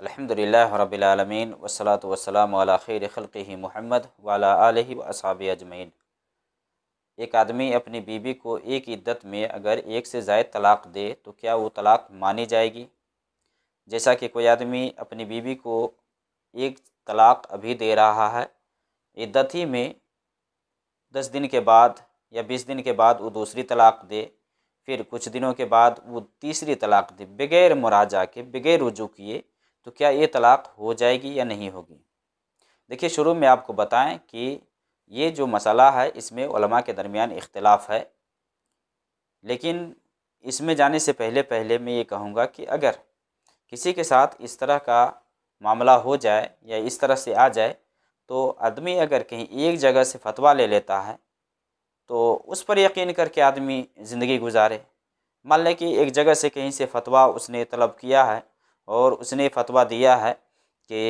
अल्हम्दुलिल्लाह रब्बिल आलमीन वस्सलातु वस्सलामु अला खैरि खल्क़िही मुहम्मद व अला आलिहि व अस्हाबिही अजमईन। एक आदमी अपनी बीवी को एक इद्दत में अगर एक से ज़ायद तलाक़ दे तो क्या वो तलाक़ मानी जाएगी? जैसा कि कोई आदमी अपनी बीवी को एक तलाक़ अभी दे रहा है, इद्दत ही में 10 दिन के बाद या 20 दिन के बाद वो दूसरी तलाक़ दे, फिर कुछ दिनों के बाद वो तीसरी तलाक़ दे बग़ैर मुराजा के, बग़ैर रुजू किए, तो क्या ये तलाक़ हो जाएगी या नहीं होगी? देखिए, शुरू में आपको बताएं कि ये जो मसला है इसमें उलमा के दरमियान इख्तिलाफ़ है, लेकिन इसमें जाने से पहले पहले मैं ये कहूँगा कि अगर किसी के साथ इस तरह का मामला हो जाए या इस तरह से आ जाए, तो आदमी अगर कहीं एक जगह से फतवा ले लेता है तो उस पर यकीन करके आदमी ज़िंदगी गुजारे। मान लें कि एक जगह से कहीं से फतवा उसने तलब किया है और उसने फतवा दिया है कि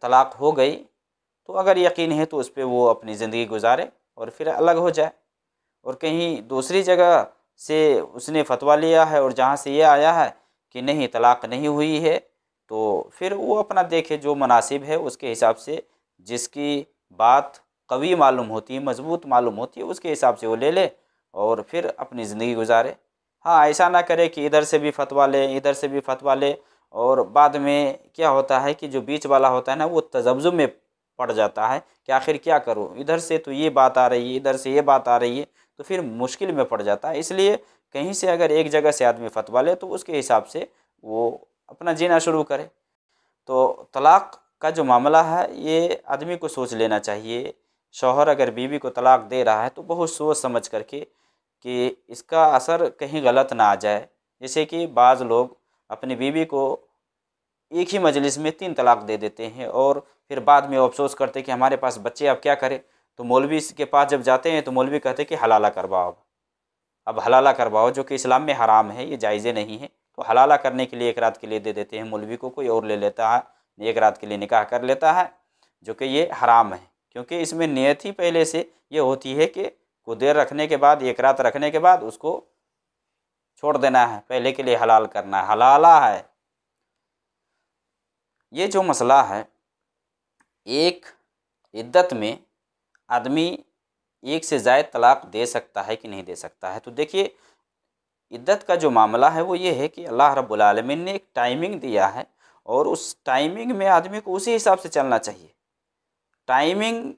तलाक़ हो गई, तो अगर यकीन है तो उस पर वो अपनी ज़िंदगी गुजारे और फिर अलग हो जाए। और कहीं दूसरी जगह से उसने फतवा लिया है और जहाँ से ये आया है कि नहीं तलाक़ नहीं हुई है, तो फिर वो अपना देखे जो मुनासिब है उसके हिसाब से, जिसकी बात कवी मालूम होती है, मजबूत मालूम होती है, उसके हिसाब से वो ले ले और फिर अपनी ज़िंदगी गुजारे। हाँ, ऐसा ना करे कि इधर से भी फतवा ले, इधर से भी फतवा ले, और बाद में क्या होता है कि जो बीच वाला होता है ना, वो तज़ब्ज़ुब में पड़ जाता है कि आखिर क्या करूँ, इधर से तो ये बात आ रही है, इधर से ये बात आ रही है, तो फिर मुश्किल में पड़ जाता है। इसलिए कहीं से अगर एक जगह से आदमी फतवा ले तो उसके हिसाब से वो अपना जीना शुरू करे। तो तलाक़ का जो मामला है ये आदमी को सोच लेना चाहिए। शौहर अगर बीवी को तलाक़ दे रहा है तो बहुत सोच समझ करके कि इसका असर कहीं गलत ना आ जाए। जैसे कि बाज़ लोग अपनी बीवी को एक ही मजलिस में 3 तलाक़ दे देते हैं और फिर बाद में अफसोस करते कि हमारे पास बच्चे, अब क्या करें। तो मौलवी के पास जब जाते हैं तो मौलवी कहते हैं कि हलाला करवाओ, अब हलाला करवाओ, जो कि इस्लाम में हराम है, ये जायज़े नहीं है। तो हलाला करने के लिए एक रात के लिए दे देते हैं मौलवी को, कोई और ले लेता है, एक रात के लिए निकाह कर लेता है, जो कि ये हराम है। क्योंकि इसमें नियत ही पहले से ये होती है कि कुछ देर रखने के बाद, एक रात रखने के बाद उसको छोड़ देना है, पहले के लिए हलाल करना है, हलाला है। ये जो मसला है, एक इद्दत में आदमी एक से ज़ायद तलाक़ दे सकता है कि नहीं दे सकता है। तो देखिए, इद्दत का जो मामला है वो ये है कि अल्लाह रब्बुल आलमीन ने एक टाइमिंग दिया है और उस टाइमिंग में आदमी को उसी हिसाब से चलना चाहिए, टाइमिंग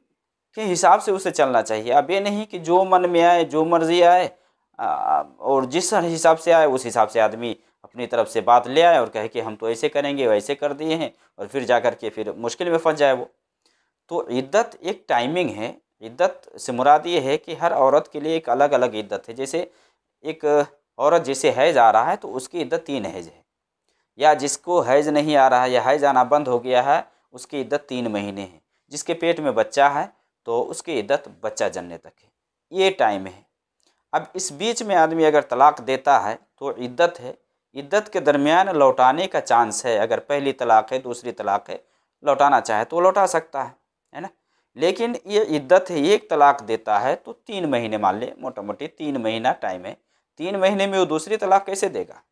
के हिसाब से उसे चलना चाहिए। अब ये नहीं कि जो मन में आए, जो मर्ज़ी आए, और जिस हिसाब से आए उस हिसाब से आदमी अपनी तरफ से बात ले आए और कहे कि हम तो ऐसे करेंगे, वैसे कर दिए हैं, और फिर जा कर के फिर मुश्किल में फंस जाए वो। तो इद्दत एक टाइमिंग है। इद्दत से मुराद ये है कि हर औरत के लिए एक अलग अलग इद्दत है। जैसे एक औरत जैसे हैज़ आ रहा है तो उसकी इद्दत 3 हैज़ है, या जिसको हैज़ नहीं आ रहा है या हैज़ आना बंद हो गया है उसकी इद्दत 3 महीने है। जिसके पेट में बच्चा है तो उसकी इद्दत बच्चा जनने तक है, ये टाइम है। अब इस बीच में आदमी अगर तलाक़ देता है तो इद्दत है, इद्दत के दरमियान लौटाने का चांस है। अगर पहली तलाक़ है, दूसरी तलाक़ है, लौटाना चाहे तो लौटा सकता है ना। लेकिन ये इद्दत है, एक तलाक़ देता है तो 3 महीने, मान ले मोटा मोटी 3 महीना टाइम है। 3 महीने में वो दूसरी तलाक़ कैसे देगा?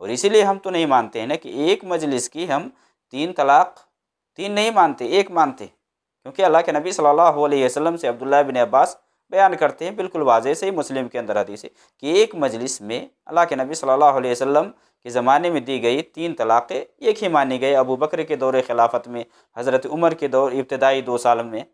और इसीलिए हम तो नहीं मानते हैं ना कि एक मजलिस की हम 3 तलाक़, 3 नहीं मानते, 1 मानते। क्योंकि अल्लाह के नबी सल्लल्लाहु अलैहि वसल्लम से अब्दुल्लाह बिन अब्बास बयान करते हैं, बिल्कुल वाज़ेह से ही मुस्लिम के अंदर हदीस है कि एक मजलिस में अल्लाह के नबी सल्लल्लाहु अलैहि वसल्लम के ज़माने में दी गई 3 तलाक़ें एक ही मानी गई। अबू बकर के दौर खिलाफत में, हज़रत उमर के दौर इब्तदाई 2 साल में,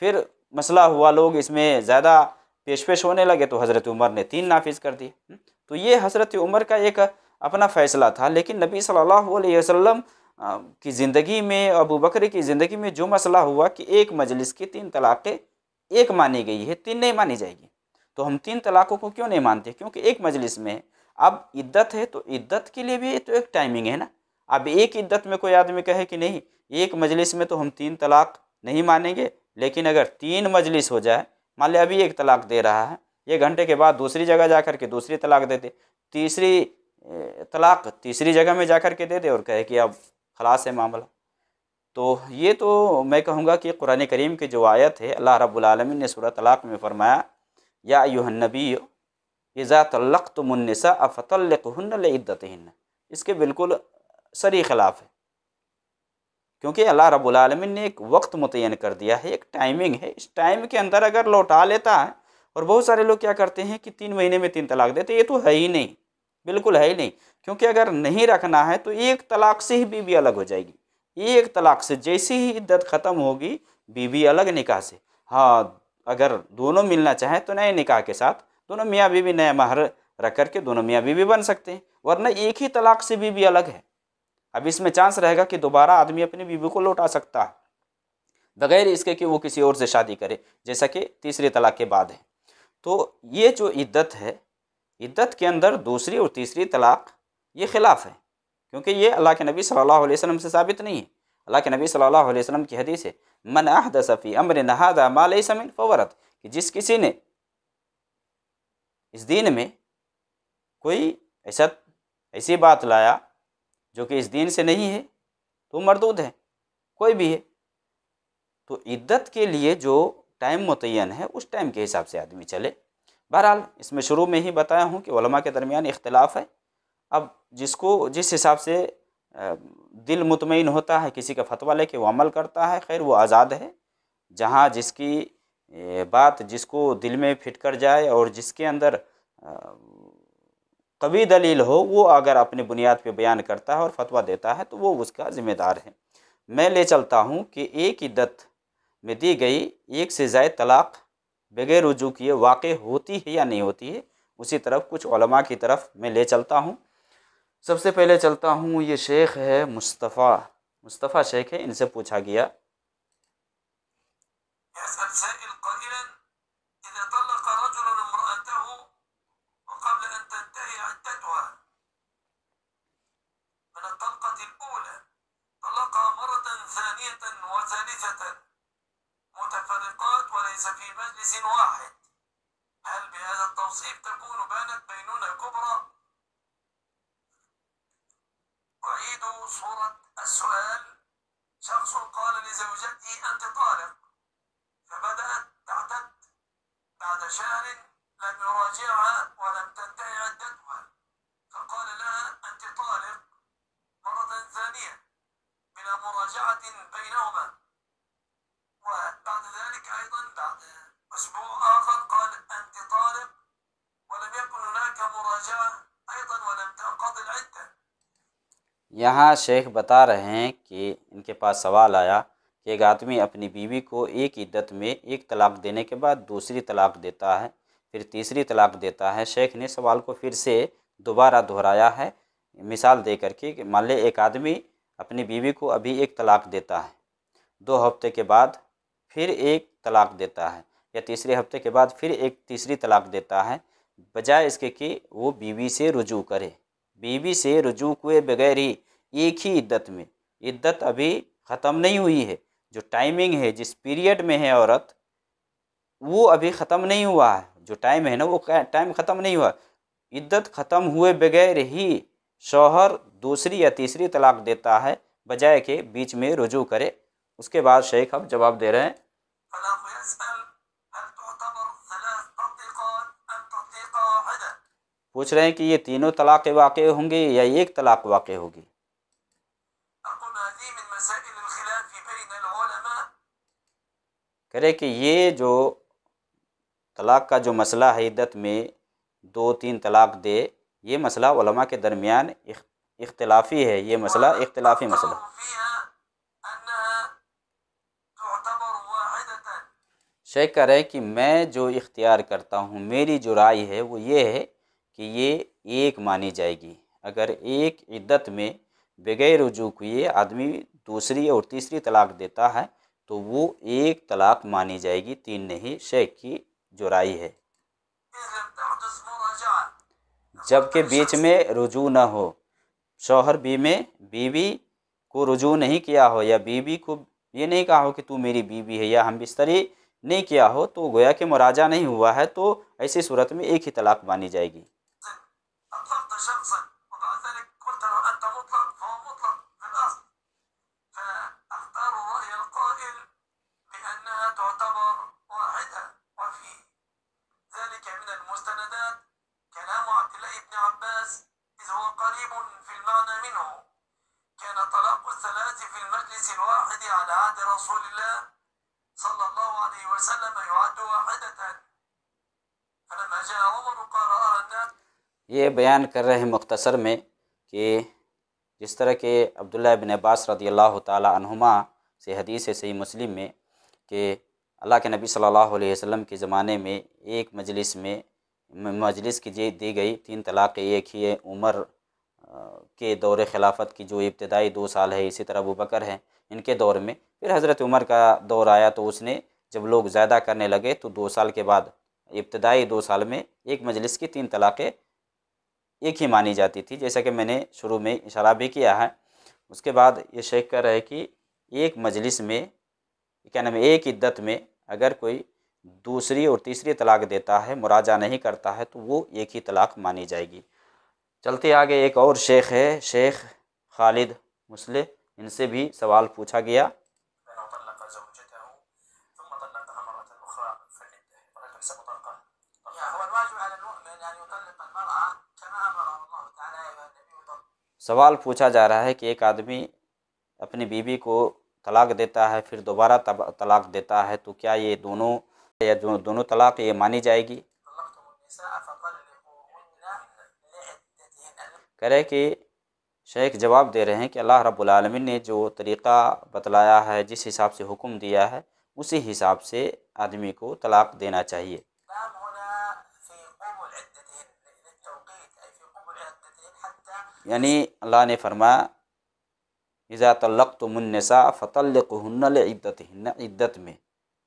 फिर मसला हुआ, लोग इसमें ज़्यादा पेश होने लगे तो हज़रत उमर ने 3 नाफिज कर दिए। तो ये हज़रत उमर का एक अपना फ़ैसला था। लेकिन नबी सल्लल्लाहु अलैहि वसल्लम की ज़िंदगी में, अबू बकर की ज़िंदगी में जो मसला हुआ कि एक मजलिस की 3 तलाक़ें एक मानी गई है, 3 नहीं मानी जाएगी। तो हम 3 तलाक़ों को क्यों नहीं मानते? क्योंकि एक मजलिस में है। अब इद्दत है तो इद्दत के लिए भी तो एक टाइमिंग है ना। अब एक इद्दत में कोई आदमी कहे कि नहीं, एक मजलिस में तो हम 3 तलाक़ नहीं मानेंगे, लेकिन अगर 3 मजलिस हो जाए, मान लिया अभी 1 तलाक़ दे रहा है, 1 घंटे के बाद दूसरी जगह जा कर के दूसरी तलाक़ दे दे, तीसरी तलाक़ तीसरी जगह में जा कर के दे दे और कहे कि अब खलास है मामला। तो ये तो मैं कहूँगा कि कुरान करीम की जो आयत है, अल्लाह रब्बुल आलमीन ने सूरह तलाक़ में फरमाया, या अय्युहन नबी इज़ा तल्लक़्तुमुन निसा फ़तल्लिक़ुहुन्ना लिइद्दतिहिन्ना, इसके बिल्कुल सरी खिलाफ है। क्योंकि अल्लाह रब्बुल आलमीन ने एक वक्त मुतय्यन कर दिया है, एक टाइमिंग है। इस टाइम के अंदर अगर लौटा लेता है, और बहुत सारे लोग क्या करते हैं कि 3 महीने में 3 तलाक देते, ये तो है ही नहीं, बिल्कुल है ही नहीं। क्योंकि अगर नहीं रखना है तो एक तलाक से ही बीवी अलग हो जाएगी। एक तलाक से जैसे ही इद्दत ख़त्म होगी, बीवी अलग निकाह से। हाँ, अगर दोनों मिलना चाहें तो नए निकाह के साथ दोनों मियाँ बीवी नया महर रख करके दोनों मियाँ बीवी बन सकते हैं, वरना एक ही तलाक से बीवी अलग है। अब इसमें चांस रहेगा कि दोबारा आदमी अपनी बीवी को लौटा सकता है बगैर इसके कि वो किसी और से शादी करे, जैसा कि तीसरे तलाक के बाद है। तो ये जो इद्दत है, इद्दत के अंदर दूसरी और तीसरी तलाक ये खिलाफ है, क्योंकि ये अल्लाह के नबी सल्लल्लाहु अलैहि वसल्लम से साबित नहीं है। अल्लाह के नबी सल्लल्लाहु अलैहि वसल्लम की हदीस है, मन अहदस फी अम्रिना हाज़ा मा लैसा मिन फवरत, कि जिस किसी ने इस दीन में कोई ऐसी बात लाया जो कि इस दीन से नहीं है तो मरदूद है, कोई भी है। तो इद्दत के लिए जो टाइम मुतय्यन है उस टाइम के हिसाब से आदमी चले। बहरहाल इसमें शुरू में ही बताया हूँ कि उलमा के दरमियान इख्तिलाफ़ है। अब जिसको जिस हिसाब से दिल मुतमईन होता है, किसी का फतवा लेके वो अमल करता है, खैर वो आज़ाद है। जहाँ जिसकी बात जिसको दिल में फिट कर जाए और जिसके अंदर कवी दलील हो, वो अगर अपनी बुनियाद पे बयान करता है और फतवा देता है तो वो उसका ज़िम्मेदार है। मैं ले चलता हूँ कि एक इद्दत में दी गई एक से ज़ायद तलाक बगैर रुजू किए वाक़ होती है या नहीं होती है, उसी तरफ कुछ उलमा की तरफ मैं ले चलता हूँ। सबसे पहले चलता हूँ, ये शेख है मुस्तफ़ा शेख है, इनसे पूछा गया यहाँ शेख बता रहे हैं कि इनके पास सवाल आया कि एक आदमी अपनी बीवी को एक इद्दत में एक तलाक देने के बाद दूसरी तलाक देता है, फिर तीसरी तलाक देता है। शेख ने सवाल को फिर से दोबारा दोहराया है, मिसाल दे करके कि मान ले एक आदमी अपनी बीवी को अभी एक तलाक देता है, 2 हफ्ते के बाद फिर एक तलाक देता है, या तीसरे हफ्ते के बाद फिर एक तीसरी तलाक देता है, बजाय इसके कि वो बीवी से रुजू करे। बीवी से रुजू हुए बगैर ही एक ही इद्दत में, इद्दत अभी ख़त्म नहीं हुई है, जो टाइमिंग है, जिस पीरियड में है औरत, वो अभी ख़त्म नहीं हुआ है। जो टाइम है ना, वो टाइम ख़त्म नहीं हुआ। इद्दत ख़त्म हुए बगैर ही शौहर दूसरी या तीसरी तलाक देता है, बजाय के बीच में रुजू करे। उसके बाद शेख अब जवाब दे रहे हैं, पूछ रहे हैं कि ये तीनों तलाक़ वाक़े होंगे या एक तलाक़ वाक़े होगी। कह रहे कि ये जो तलाक़ का जो मसला है, इद्दत में 2-3 तलाक़ दे, ये मसला उलमा के दरमियान इख्तिलाफ़ी है। ये मसला इख्तिलाफ़ी मसला। शेख कह रहे हैं कि मैं जो इख्तियार करता हूँ, मेरी जो राय है वो ये है कि ये एक मानी जाएगी। अगर एक इद्दत में बगैर रुजू किए आदमी दूसरी और तीसरी तलाक देता है तो वो एक तलाक मानी जाएगी, 3 नहीं। शेख की जो राय है, जबकि बीच में रुजू न हो, शौहर बीवी को रुजू नहीं किया हो, या बीवी को ये नहीं कहा हो कि तू मेरी बीवी है, या हम बिस्तरी नहीं किया हो, तो गोया कि मुराजा नहीं हुआ है, तो ऐसी सूरत में एक ही तलाक मानी जाएगी। ये बयान कर रहे हैं मुख्तसर में कि जिस तरह के अब्दुल्लाह बिन अब्बास रज़ियल्लाहु ताला अन्हुमा से हदीस है सही मुस्लिम में कि अल्लाह के नबी सल्लल्लाहु अलैहि वसल्लम के ज़माने में एक मजलिस की दी गई 3 तलाक़ एक ही है। उमर के दौर खिलाफत की जो इब्तदाई 2 साल है, इसी तरह अबू बकर हैं, इनके दौर में फिर हज़रत उमर का दौर आया तो उसने जब लोग ज़्यादा करने लगे तो 2 साल के बाद इब्तदाई 2 साल में एक मजलिस की 3 तलाक़ें एक ही मानी जाती थी, जैसा कि मैंने शुरू में इशारा भी किया है। उसके बाद ये शेख कह रहे हैं कि एक मजलिस में क्या नाम है, एक इद्दत में अगर कोई दूसरी और तीसरी तलाक देता है, मुराजा नहीं करता है, तो वो एक ही तलाक मानी जाएगी। चलते आगे एक और शेख है, शेख खालिद मुस्लिह, इनसे भी सवाल पूछा गया। सवाल पूछा जा रहा है कि एक आदमी अपनी बीवी को तलाक देता है फिर दोबारा तलाक देता है, तो क्या ये दोनों या जो दोनों तलाक ये मानी जाएगी? कह रहे कि शेख जवाब दे रहे हैं कि अल्लाह रब्बुल आलमीन ने जो तरीक़ा बतलाया है, जिस हिसाब से हुक्म दिया है, उसी हिसाब से आदमी को तलाक देना चाहिए। यानी अल्लाह ने फरमाया इज़ा तल्लक़्तुमुन्निसा फ़तल्लिक़ुहुन्ना लिइद्दतिहिन्ना, इद्दत में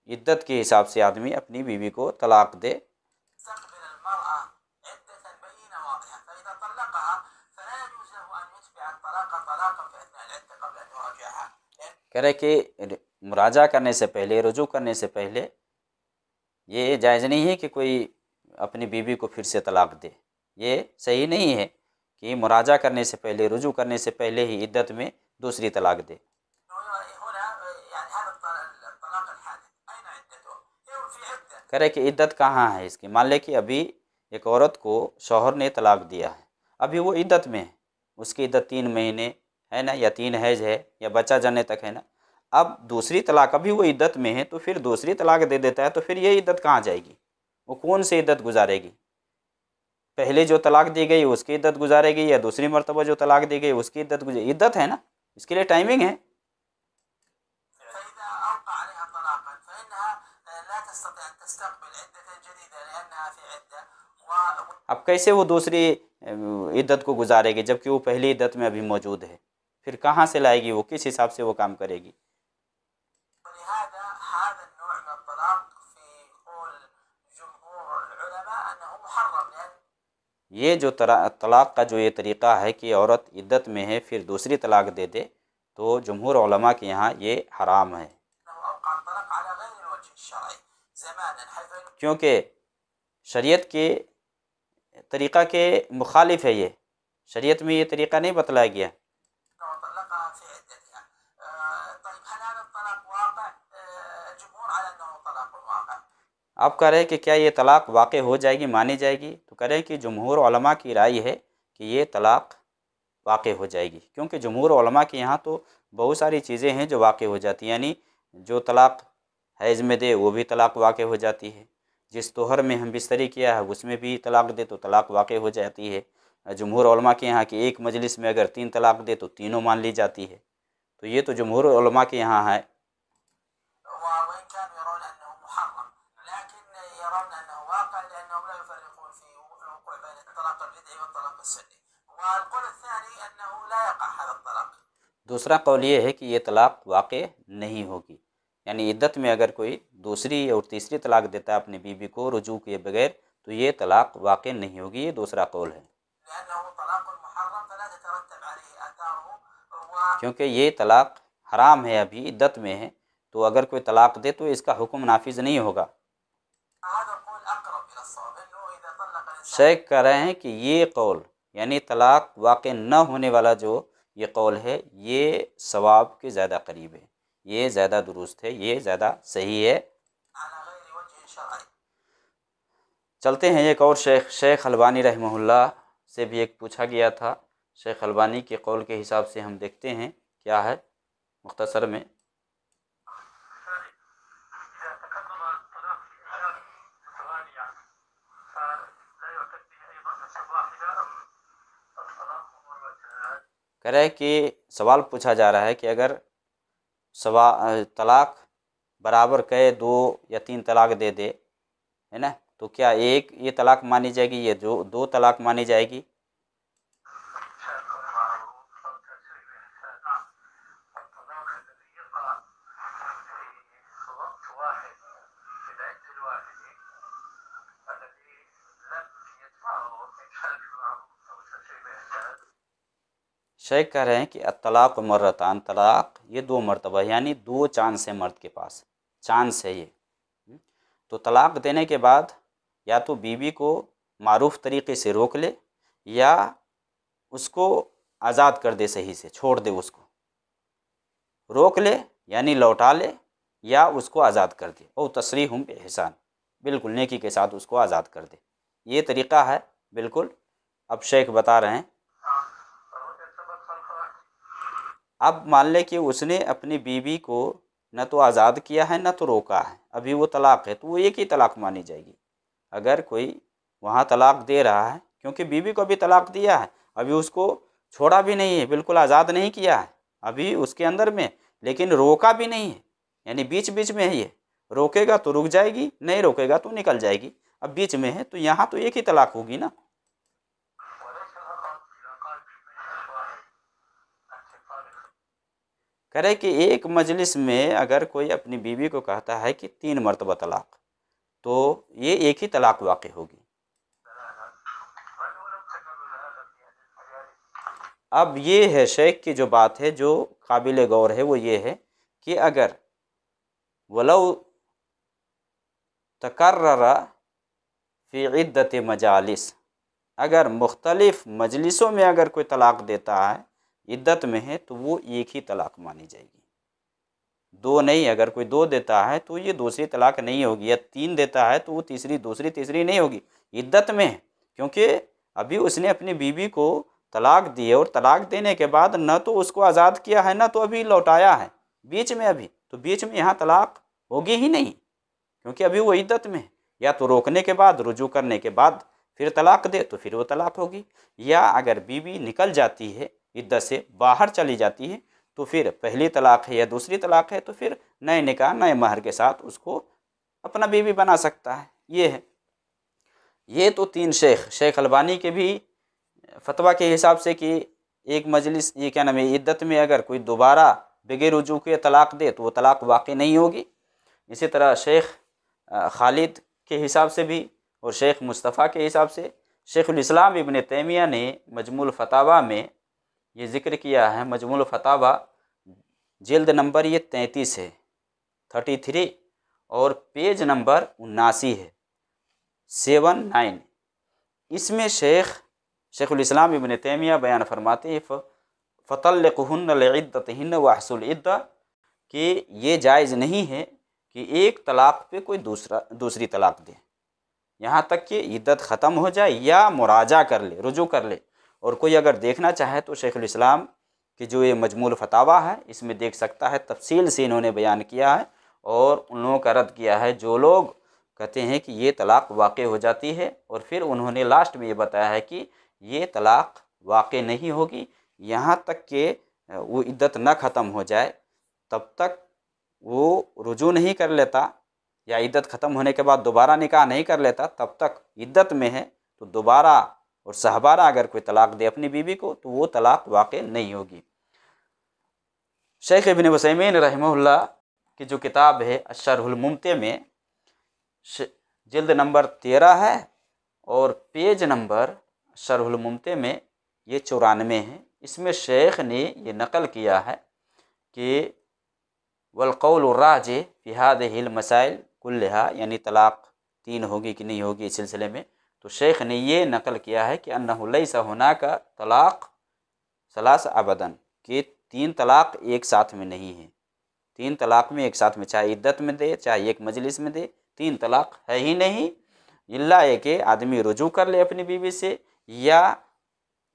इद्दत के हिसाब से आदमी अपनी बीवी को तलाक दे। कह रहे कि मुराजा करने से पहले, रुजू करने से पहले ये जायज़ नहीं है कि कोई अपनी बीवी को फिर से तलाक दे। ये सही नहीं है कि मुराजा करने से पहले, रुजू करने से पहले ही इद्दत में दूसरी तलाक दे। कह रहे कि इद्दत कहाँ है इसकी? मान ले कि अभी एक औरत को शौहर ने तलाक दिया है, अभी वो इद्दत में है, उसकी इद्दत 3 महीने है ना, या 3 हैज है, या बच्चा जन्ने तक है ना। अब दूसरी तलाक, अभी वो इद्दत में है, तो फिर दूसरी तलाक दे देता है, तो फिर ये इद्दत कहाँ जाएगी? वो कौन सी इद्दत गुजारेगी? पहले जो तलाक दी गई उसकी इद्दत गुजारेगी, या दूसरी मरतबा जो तलाक दी गई उसकी इद्दत है ना, इसके लिए टाइमिंग है। अब कैसे वो दूसरी इद्दत को गुजारेगी जबकि वो पहली इद्दत में अभी मौजूद है? फिर कहाँ से लाएगी वो, किस हिसाब से वो काम करेगी? ये जो तलाक़ का जो ये तरीक़ा है कि औरत इद्दत में है फिर दूसरी तलाक़ दे दे, तो जमहूर उलमा के यहाँ ये हराम है, क्योंकि शरीयत के तरीक़ा के मुखालिफ है। ये शरीयत में ये तरीक़ा नहीं बतलाया गया। आप कह रहे हैं कि क्या ये तलाक़ वाक़े हो जाएगी, मानी जाएगी? तो कह रहे हैं कि जमहूर उलमा की राय है कि ये तलाक़ वाक़े हो जाएगी, क्योंकि जमहूर उलमा के यहाँ तो बहुत सारी चीज़ें हैं जो वाक़े हो जाती हैं। यानी जो तलाक़ हैज़ में दे वो भी तलाक़ वाक़े हो जाती है, जिस तोहर में हम बिस्तरी किया है उसमें भी तलाक़ दे तो तलाक़ वाक़े हो जाती है। जमहूर उलमा के यहाँ कि एक मजलिस में अगर 3 तलाक़ दे तो तीनों मान ली जाती है। तो ये तो जमहूर उलमा के यहाँ है। दूसरा कौल ये है कि ये तलाक़ वाक़े नहीं होगी, यानी इद्दत में अगर कोई दूसरी और तीसरी तलाक़ देता है अपनी बीवी को रुजू किए बगैर, तो ये तलाक़ वाक़े नहीं होगी। ये दूसरा कौल है, क्योंकि ये तलाक़ हराम है, अभी इद्दत में है, तो अगर कोई तलाक़ दे तो इसका हुक्म नाफिज नहीं होगा। शेख कह रहे हैं कि ये कौल यानी तलाक़ वाक़े न होने वाला जो ये कौल है, ये सवाब के ज़्यादा करीब है, ये ज़्यादा दुरुस्त है, ये ज़्यादा सही है। चलते हैं एक और शेख अलबानी रहमहुल्लाह से भी एक पूछा गया था। शेख अलबानी के कौल के हिसाब से हम देखते हैं क्या है। मुख्तसर में। कह रहे हैं कि सवाल पूछा जा रहा है कि अगर तलाक बराबर कहे 2 या 3 तलाक दे दे, है ना, तो क्या एक ये तलाक मानी जाएगी, ये जो 2 तलाक मानी जाएगी? शेख कह रहे हैं कि तलाक मर्रतान, तलाक ये 2 मरतबा, यानी 2 चांस है मर्द के पास, चांस है ये। तो तलाक देने के बाद या तो बीवी को मारूफ तरीक़े से रोक ले या उसको आज़ाद कर दे, सही से छोड़ दे, उसको रोक ले यानी लौटा ले, या उसको आज़ाद कर दे, और तसरीहुम बेइहसान, बिल्कुल नेकी के साथ उसको आज़ाद कर दे। ये तरीक़ा है बिल्कुल। अब शेख बता रहे हैं, अब मान ले कि उसने अपनी बीवी को न तो आज़ाद किया है न तो रोका है, अभी वो तलाक है, तो वो एक ही तलाक मानी जाएगी। अगर कोई वहाँ तलाक दे रहा है, क्योंकि बीवी को भी तलाक दिया है, अभी उसको छोड़ा भी नहीं है, बिल्कुल आज़ाद नहीं किया है अभी उसके अंदर में, लेकिन रोका भी नहीं है, यानी बीच बीच में है। ये रोकेगा तो रुक जाएगी, नहीं रोकेगा तो निकल जाएगी, अब बीच में है, तो यहाँ तो एक ही तलाक होगी ना। करे कि एक मजलिस में अगर कोई अपनी बीवी को कहता है कि 3 मरतबा तलाक, तो ये एक ही तलाक वाक़ई होगी। अब ये है शेख की जो बात है, जो काबिल गौर है, वो ये है कि अगर वलौ तकर्ररा फ़ी इद्दत मजालिस, अगर मुख्तलिफ मजलिसों में अगर कोई तलाक देता है, इद्दत में है, तो वो एक ही तलाक मानी जाएगी, 2 नहीं। अगर कोई 2 देता है तो ये दूसरी तलाक नहीं होगी, या 3 देता है तो वो तीसरी नहीं होगी, इद्दत में है। क्योंकि अभी उसने अपनी बीवी को तलाक दी है, और तलाक देने के बाद न तो उसको आज़ाद किया है न तो अभी लौटाया है, बीच में अभी, तो बीच में यहाँ तलाक होगी ही नहीं, क्योंकि अभी वो इद्दत में है। या तो रोकने के बाद, रुजू करने के बाद फिर तलाक दे तो फिर वो तलाक होगी, या अगर बीवी निकल जाती है, इद्दत से बाहर चली जाती है, तो फिर पहली तलाक है या दूसरी तलाक है, तो फिर नए निकाह नए महर के साथ उसको अपना बीवी बना सकता है। ये है। ये तो 3 शेख अलबानी के भी फतवा के हिसाब से कि एक मजलिस, ये क्या नाम है, इद्दत में अगर कोई दोबारा बगैर रुजू के तलाक दे तो वो तलाक वाक़ई नहीं होगी। इसी तरह शेख खालिद के हिसाब से भी, और शेख मुस्तफ़ा के हिसाब से, शेखुल इस्लाम इब्न तैमिया ने मजमुल फतावा में ये ज़िक्र किया है। मजमुल फतावा जिल्द नंबर ये 33 है, 33, और पेज नंबर 79 है, 79। इसमें शेखुल इस्लाम इब्न तैमिया बयान फरमाते हैं, फ़तल्लिक़ुहुन्ना लिइद्दतिहिन्ना वअहसूल इद्दा, कि ये जायज़ नहीं है कि एक तलाक पे कोई दूसरी तलाक दे, यहाँ तक कि इद्दत ख़त्म हो जाए या मुराजा कर ले, रुजू कर ले। और कोई अगर देखना चाहे तो शेखुल इस्लाम की जो ये मजमूल फतावा है, इसमें देख सकता है, तफसील से इन्होंने बयान किया है और उन लोगों का रद्द किया है जो लोग कहते हैं कि ये तलाक वाक़ई हो जाती है, और फिर उन्होंने लास्ट में ये बताया है कि ये तलाक वाक़ई नहीं होगी, यहाँ तक कि वो इद्दत न ख़त्म हो जाए तब तक वो रुजू नहीं कर लेता, या इद्दत ख़त्म होने के बाद दोबारा निकाह नहीं कर लेता, तब तक इद्दत में है, तो दोबारा और सहबारा अगर कोई तलाक दे अपनी बीवी को तो वो तलाक वाक़ई नहीं होगी। शेख इब्न उसैमीन रहमहुल्लाह की जो किताब है अश्शरहुल मुम्ति में जिल्द नंबर 13 है, और पेज नंबर शरहुल मुम्ति में ये 94 है। इसमें शेख ने ये नकल किया है कि वल क़ौलु राजिह फ़ी हाज़िहिल मसाइल कुल्लिहा, यानी तलाक 3 होगी कि नहीं होगी इस सिलसिले में, तो शेख ने ये नकल किया है कि अन्नहु लैसा हुनाका तलाक सलास अबदन, कि 3 तलाक एक साथ में नहीं है। 3 तलाक में एक साथ में, चाहे इद्दत में दे चाहे एक मजलिस में दे, 3 तलाक है ही नहीं, इल्ला है कि आदमी रुजू कर ले अपनी बीवी से, या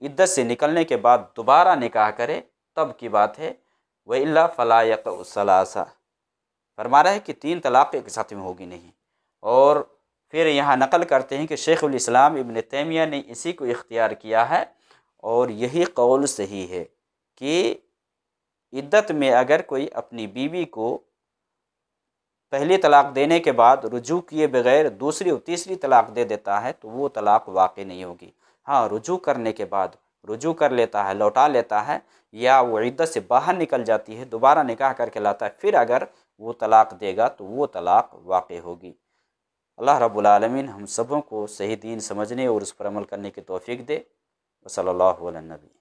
इद्दत से निकलने के बाद दोबारा निकाह करे, तब की बात है। व इल्ला फ़ला यक़उ सलासा, फरमा रहा है कि 3 तलाक़ एक साथ में होगी नहीं। और फिर यहाँ नक़ल करते हैं कि शेख़ुल इस्लाम इब्न तैमिया ने इसी को इख्तियार किया है और यही कौल सही है कि इद्दत में अगर कोई अपनी बीवी को पहली तलाक़ देने के बाद रुजू किए बगैर दूसरी और तीसरी तलाक़ दे देता है तो वो तलाक़ वाक़ई नहीं होगी। हाँ, रुजू करने के बाद रुजू कर लेता है, लौटा लेता है, या वो इद्दत से बाहर निकल जाती है, दोबारा निकाह करके लाता है, फिर अगर वो तलाक़ देगा तो वो तलाक़ वाक़ई होगी। अल्लाह रब्बुल आलमीन हम सबों को सही दीन समझने और उस पर अमल करने की तौफ़ीक़ दे। वसल्लल्लाहु अला नबी।